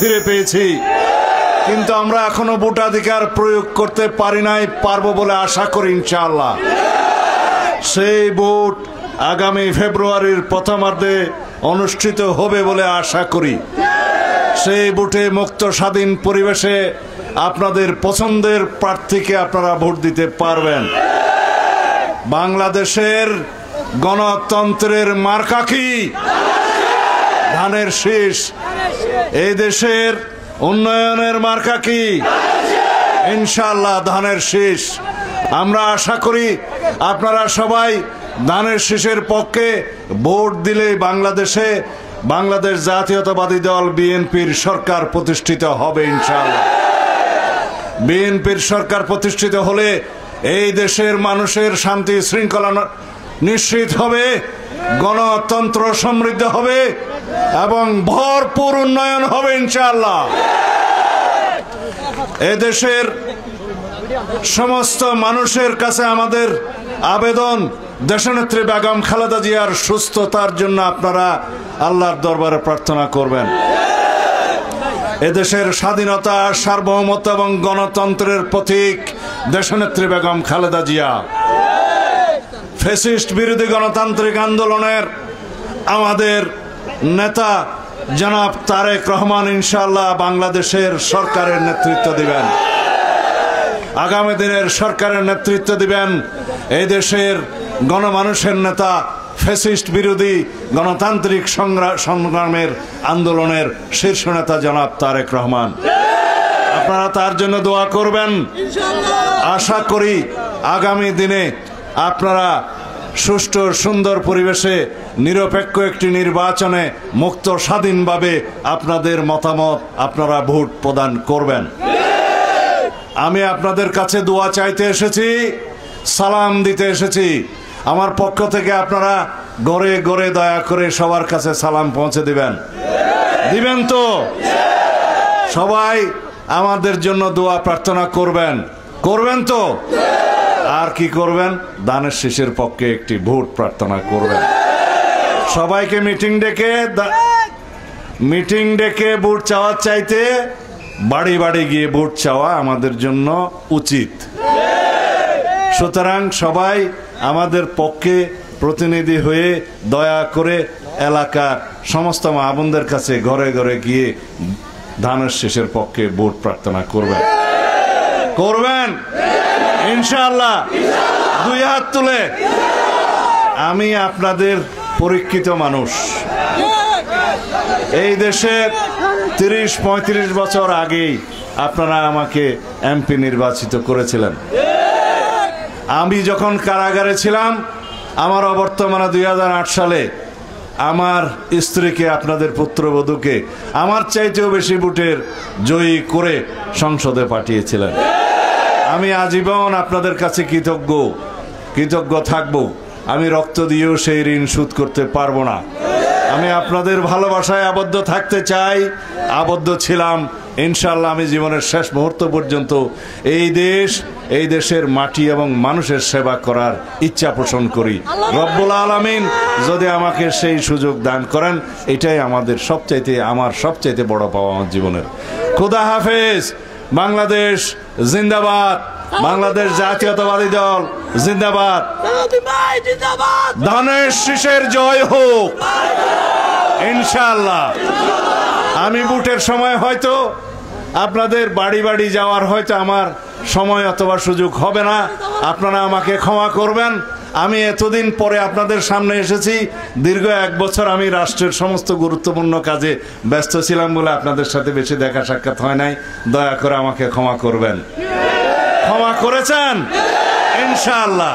ফিরে পেয়েছি, কিন্তু আমরা এখনো ভোটাধিকার প্রয়োগ করতে পারি নাই, পারবো বলে আশা করি ইনশাআল্লাহ। সেই ভোট আগামী ফেব্রুয়ারির প্রথমার্ধে অনুষ্ঠিত হবে বলে আশা করি। সেই ভোটে মুক্ত স্বাধীন পরিবেশে আপনাদের পছন্দের প্রার্থীকে আপনারা ভোট দিতে পারবেন। বাংলাদেশের গণতন্ত্রের মার্কা কি? ধানের শীষ। এই দেশের উন্নয়নের মার্কা কি? ইনশাআল্লাহ ধানের শীষ। আমরা আশা করি আপনারা সবাই ধানের শীষের পক্ষে ভোট দিলে বাংলাদেশ জাতীয়তাবাদী দল বিএনপির সরকার প্রতিষ্ঠিত হবে ইনশাআল্লাহ। বিএনপির সরকার প্রতিষ্ঠিত হলে এই দেশের মানুষের শান্তি শৃঙ্খলা নিশ্চিত হবে, গণতন্ত্র সমৃদ্ধ হবে এবং ভরপুর উন্নয়ন হবে ইনশাআল্লাহ। এদেশের সমস্ত মানুষের কাছে আমাদের আবেদন, দেশনেত্রী বেগম খালেদা জিয়ার সুস্থতার জন্য আপনারা আল্লাহর দরবারে প্রার্থনা করবেন। এদেশের স্বাধীনতা, সার্বভৌমত্ব এবং গণতন্ত্রের প্রতীক দেশনেত্রী বেগম খালেদা জিয়া। ফ্যাসিস্ট বিরোধী গণতান্ত্রিক আন্দোলনের আমাদের নেতা জনাব তারেক রহমান ইনশাআল্লাহ বাংলাদেশের সরকারের নেতৃত্ব দিবেন, আগামী দিনের সরকারের নেতৃত্ব দিবেন। এই দেশের গণমানুষের নেতা, ফ্যাসিস্ট বিরোধী গণতান্ত্রিক সংগ্রামের আন্দোলনের শীর্ষ নেতা জনাব তারেক রহমান। আপনারা তার জন্য দোয়া করবেন। আশা করি আগামী দিনে আপনারা সুষ্ঠু সুন্দর পরিবেশে নিরপেক্ষ একটি নির্বাচনে মুক্ত স্বাধীনভাবে আপনাদের মতামত আপনারা ভোট প্রদান করবেন। আমি আপনাদের কাছে দোয়া চাইতে এসেছি, সালাম দিতে এসেছি। আমার পক্ষ থেকে আপনারা ঘরে ঘরে দয়া করে সবার কাছে সালাম পৌঁছে দিবেন তো? সবাই আমাদের জন্য দোয়া প্রার্থনা করবেন তো? আর কি করবেন? ধানের শীষের পক্ষে একটি ভোট প্রার্থনা করবেন। সবাইকে মিটিং ডেকে ভোট চাওয়ার চাইতে বাড়ি বাড়ি গিয়ে ভোট চাওয়া আমাদের জন্য উচিত। সুতরাং সবাই আমাদের পক্ষে প্রতিনিধি হয়ে দয়া করে এলাকার সমস্ত মা বোনদের কাছে ঘরে ঘরে গিয়ে ধানের শীষের পক্ষে ভোট প্রার্থনা করবেন ইনশাআল্লাহ। দুই হাত তুলে। আমি আপনাদের পরীক্ষিত মানুষ। এই দেশের ৩০-৩৫ বছর আগেই আপনারা আমাকে এমপি নির্বাচিত করেছিলেন। আমি যখন কারাগারে ছিলাম, আমার অবর্তমানে ২০০৮ সালে আমার স্ত্রীকে, আপনাদের পুত্রবধূকে আমার চাইতেও বেশি ভোটের জয়ী করে সংসদে পাঠিয়েছিলেন। আমি আজীবন আপনাদের কাছে কৃতজ্ঞ থাকব। আমি রক্ত দিয়েও সেই ঋণ শোধ করতে পারবো না। আমি আপনাদের ভালোবাসায় আবদ্ধ থাকতে চাই, আবদ্ধ ছিলাম। ইনশাআল্লাহ আমি জীবনের শেষ মুহূর্ত পর্যন্ত এই দেশের মাটি এবং মানুষের সেবা করার ইচ্ছা পোষণ করি। রব্বুল আলামিন যদি আমাকে সেই সুযোগ দান করেন, এটাই আমার সবচাইতে বড় পাওয়া আমার জীবনের। খোদা হাফেজ। বাংলাদেশ জিন্দাবাদ। বাংলাদেশ জাতীয়তাবাদী দল জিন্দাবাদ। ধানের শীষের জয় হোক ইনশাআল্লাহ। আমি ভোটের সময় হয়তো আপনাদের বাড়ি বাড়ি যাওয়ার হয়তো আমার সময় অথবা সুযোগ হবে না, আপনারা আমাকে ক্ষমা করবেন। আমি এতদিন পরে আপনাদের সামনে এসেছি। দীর্ঘ 1 বছর আমি রাষ্ট্রের সমস্ত গুরুত্বপূর্ণ কাজে ব্যস্ত ছিলাম বলে আপনাদের সাথে বেশি দেখা সাক্ষাৎ হয় নাই। দয়া করে আমাকে ক্ষমা করবেন। ক্ষমা করেছেন ইনশাআল্লাহ।